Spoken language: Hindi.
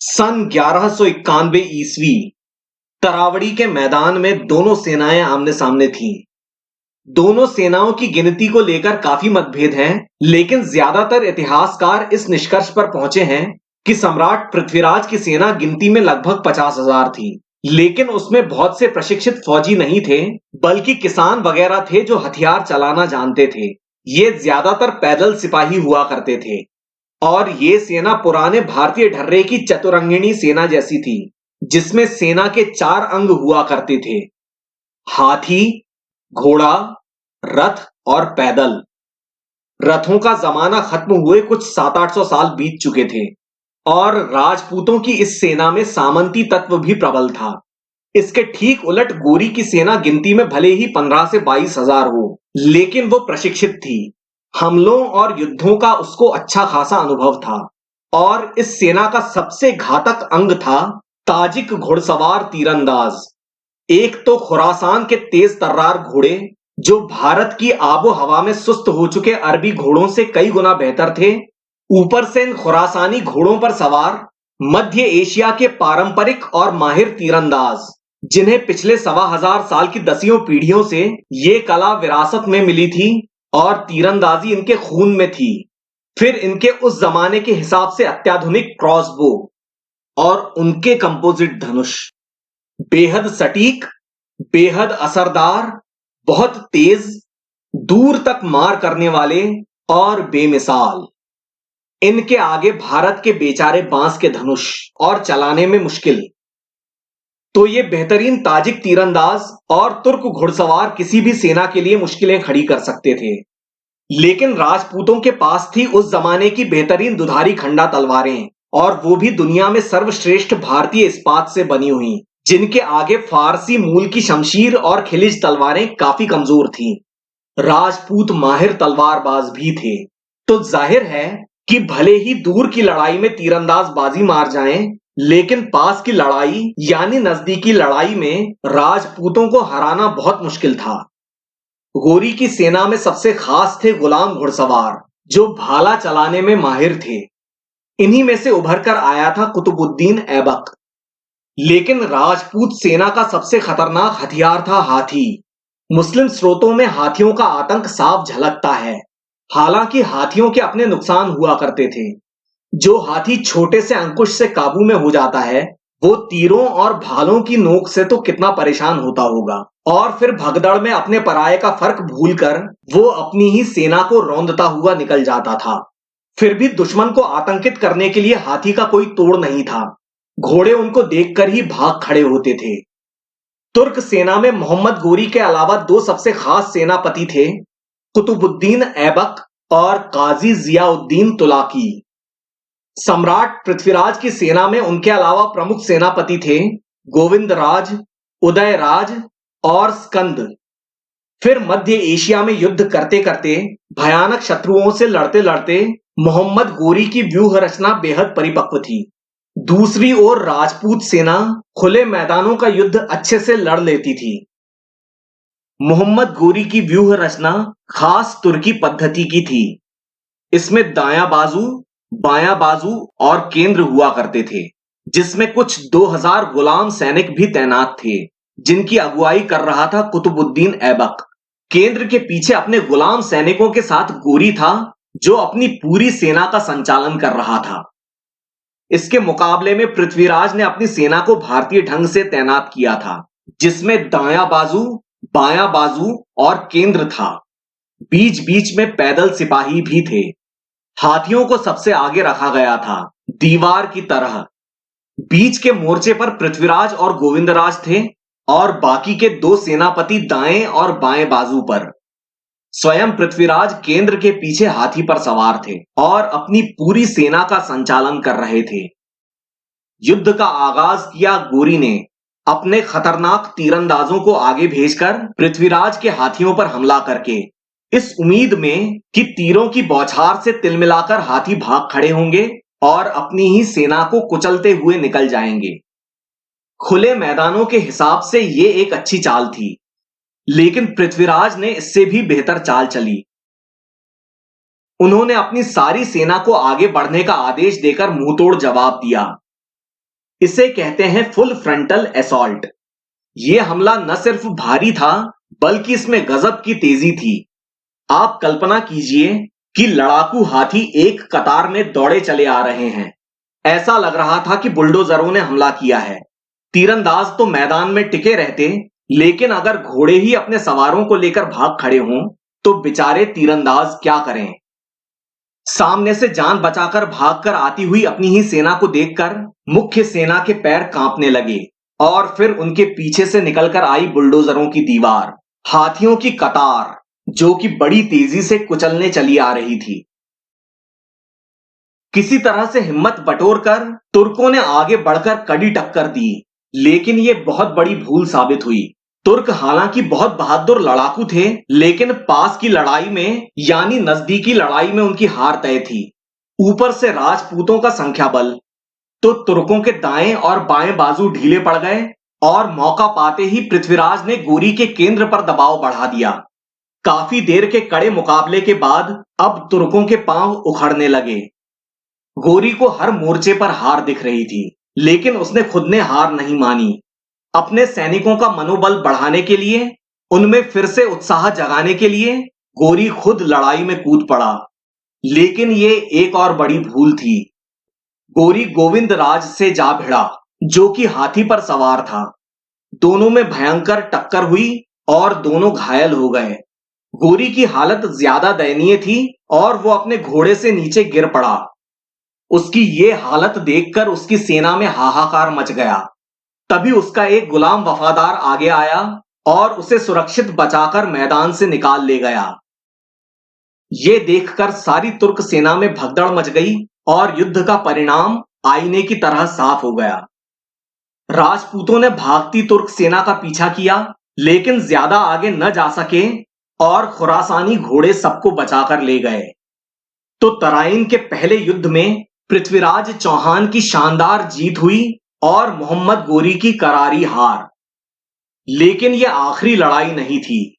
सन 1191 ईस्वी तरावड़ी के मैदान में दोनों सेनाएं आमने सामने थीं। दोनों सेनाओं की गिनती को लेकर काफी मतभेद हैं, लेकिन ज्यादातर इतिहासकार इस निष्कर्ष पर पहुंचे हैं कि सम्राट पृथ्वीराज की सेना गिनती में लगभग 50,000 थी। लेकिन उसमें बहुत से प्रशिक्षित फौजी नहीं थे, बल्कि किसान वगैरह थे जो हथियार चलाना जानते थे। ये ज्यादातर पैदल सिपाही हुआ करते थे और ये सेना पुराने भारतीय ढर्रे की चतुरंगिणी सेना जैसी थी, जिसमें सेना के 4 अंग हुआ करते थे: हाथी, घोड़ा, रथ और पैदल। रथों का जमाना खत्म हुए कुछ 700-800 साल बीत चुके थे और राजपूतों की इस सेना में सामंती तत्व भी प्रबल था। इसके ठीक उलट गोरी की सेना गिनती में भले ही 15 से 22,000 हो, लेकिन वो प्रशिक्षित थी। हमलों और युद्धों का उसको अच्छा खासा अनुभव था और इस सेना का सबसे घातक अंग था ताजिक घुड़सवार तीरंदाज। एक तो खुरासान के तेज तर्रार घोड़े, जो भारत की आबो हवा में सुस्त हो चुके अरबी घोड़ों से कई गुना बेहतर थे, ऊपर से इन खुरासानी घोड़ों पर सवार मध्य एशिया के पारंपरिक और माहिर तीरंदाज, जिन्हें पिछले 1,000 साल की दसियों पीढ़ियों से ये कला विरासत में मिली थी और तीरंदाजी इनके खून में थी। फिर इनके उस जमाने के हिसाब से अत्याधुनिक क्रॉसबो और उनके कंपोजिट धनुष, बेहद सटीक, बेहद असरदार, बहुत तेज, दूर तक मार करने वाले और बेमिसाल। इनके आगे भारत के बेचारे बांस के धनुष और चलाने में मुश्किल। तो ये बेहतरीन ताजिक तीरंदाज और तुर्क घुड़सवार किसी भी सेना के लिए मुश्किलें खड़ी कर सकते थे। लेकिन राजपूतों के पास थी उस जमाने की बेहतरीन दुधारी खंडा तलवारें, और वो भी दुनिया में सर्वश्रेष्ठ भारतीय इस्पात से बनी हुई, जिनके आगे फारसी मूल की शमशीर और खिलिज तलवारें काफी कमजोर थीं। राजपूत माहिर तलवारबाज भी थे, तो जाहिर है कि भले ही दूर की लड़ाई में तीरंदाज बाजी मार जाएं, लेकिन पास की लड़ाई यानी नजदीकी लड़ाई में राजपूतों को हराना बहुत मुश्किल था। गोरी की सेना में सबसे खास थे गुलाम घुड़सवार, जो भाला चलाने में माहिर थे। इन्हीं में से उभर कर आया था कुतुबुद्दीन ऐबक। लेकिन राजपूत सेना का सबसे खतरनाक हथियार था हाथी। मुस्लिम स्रोतों में हाथियों का आतंक साफ झलकता है। हालांकि हाथियों के अपने नुकसान हुआ करते थे। जो हाथी छोटे से अंकुश से काबू में हो जाता है, वो तीरों और भालों की नोक से तो कितना परेशान होता होगा। और फिर भगदड़ में अपने पराये का फर्क भूलकर वो अपनी ही सेना को रौंदता हुआ निकल जाता था। फिर भी दुश्मन को आतंकित करने के लिए हाथी का कोई तोड़ नहीं था। घोड़े उनको देखकर ही भाग खड़े होते थे। तुर्क सेना में मोहम्मद गोरी के अलावा 2 सबसे खास सेनापति थे: कुतुबुद्दीन ऐबक और काजी जियाउद्दीन तुलाकी। सम्राट पृथ्वीराज की सेना में उनके अलावा प्रमुख सेनापति थे गोविंदराज, उदयराज और स्कंद। फिर मध्य एशिया में युद्ध करते करते, भयानक शत्रुओं से लड़ते लड़ते मोहम्मद गोरी की व्यूह रचना बेहद परिपक्व थी। दूसरी ओर राजपूत सेना खुले मैदानों का युद्ध अच्छे से लड़ लेती थी। मोहम्मद गोरी की व्यूह रचना खास तुर्की पद्धति की थी। इसमें दायां बाजू, बायां बाजू और केंद्र हुआ करते थे, जिसमें कुछ 2,000 गुलाम सैनिक भी तैनात थे, जिनकी अगुवाई कर रहा था कुतुबुद्दीन ऐबक। केंद्र के पीछे अपने गुलाम सैनिकों के साथ गोरी था, जो अपनी पूरी सेना का संचालन कर रहा था। इसके मुकाबले में पृथ्वीराज ने अपनी सेना को भारतीय ढंग से तैनात किया था, जिसमें दायां बाजू, बायां बाजू और केंद्र था। बीच बीच में पैदल सिपाही भी थे। हाथियों को सबसे आगे रखा गया था, दीवार की तरह। बीच के मोर्चे पर पृथ्वीराज और गोविंदराज थे और बाकी के 2 सेनापति दाएं और बाएं बाजू पर। स्वयं पृथ्वीराज केंद्र के पीछे हाथी पर सवार थे और अपनी पूरी सेना का संचालन कर रहे थे। युद्ध का आगाज किया गोरी ने, अपने खतरनाक तीरंदाजों को आगे भेजकर पृथ्वीराज के हाथियों पर हमला करके, इस उम्मीद में कि तीरों की बौछार से तिलमिलाकर हाथी भाग खड़े होंगे और अपनी ही सेना को कुचलते हुए निकल जाएंगे। खुले मैदानों के हिसाब से ये एक अच्छी चाल थी, लेकिन पृथ्वीराज ने इससे भी बेहतर चाल चली। उन्होंने अपनी सारी सेना को आगे बढ़ने का आदेश देकर मुंहतोड़ जवाब दिया। इसे कहते हैं फुल फ्रंटल असॉल्ट। ये हमला न सिर्फ भारी था बल्कि इसमें गजब की तेजी थी। आप कल्पना कीजिए कि लड़ाकू हाथी एक कतार में दौड़े चले आ रहे हैं। ऐसा लग रहा था कि बुलडोजरों ने हमला किया है। तीरंदाज तो मैदान में टिके रहते, लेकिन अगर घोड़े ही अपने सवारों को लेकर भाग खड़े हों तो बेचारे तीरंदाज क्या करें। सामने से जान बचाकर भागकर आती हुई अपनी ही सेना को देखकर मुख्य सेना के पैर कांपने लगे और फिर उनके पीछे से निकलकर आई बुलडोजरों की दीवार, हाथियों की कतार जो कि बड़ी तेजी से कुचलने चली आ रही थी। किसी तरह से हिम्मत बटोरकर तुर्कों ने आगे बढ़कर कड़ी टक्कर दी, लेकिन यह बहुत बड़ी भूल साबित हुई। तुर्क हालांकि बहुत बहादुर लड़ाकू थे, लेकिन पास की लड़ाई में यानी नजदीकी लड़ाई में उनकी हार तय थी। ऊपर से राजपूतों का संख्या बल, तो तुर्कों के दाएं और बाएं बाजू ढीले पड़ गए और मौका पाते ही पृथ्वीराज ने गोरी के केंद्र पर दबाव बढ़ा दिया। काफी देर के कड़े मुकाबले के बाद अब तुर्कों के पांव उखड़ने लगे। गोरी को हर मोर्चे पर हार दिख रही थी, लेकिन उसने खुद ने हार नहीं मानी। अपने सैनिकों का मनोबल बढ़ाने के लिए, उनमें फिर से उत्साह जगाने के लिए गोरी खुद लड़ाई में कूद पड़ा। लेकिन ये एक और बड़ी भूल थी। गोरी गोविंद राज से जा भिड़ा, जो कि हाथी पर सवार था। दोनों में भयंकर टक्कर हुई और दोनों घायल हो गए। गोरी की हालत ज्यादा दयनीय थी और वो अपने घोड़े से नीचे गिर पड़ा। उसकी ये हालत देखकर उसकी सेना में हाहाकार मच गया। तभी उसका एक गुलाम वफादार आगे आया और उसे सुरक्षित बचाकर मैदान से निकाल ले गया। ये देखकर सारी तुर्क सेना में भगदड़ मच गई और युद्ध का परिणाम आईने की तरह साफ हो गया। राजपूतों ने भागती तुर्क सेना का पीछा किया, लेकिन ज्यादा आगे न जा सके और खुरासानी घोड़े सबको बचाकर ले गए। तो तराइन के पहले युद्ध में पृथ्वीराज चौहान की शानदार जीत हुई और मोहम्मद गोरी की करारी हार। लेकिन यह आखिरी लड़ाई नहीं थी।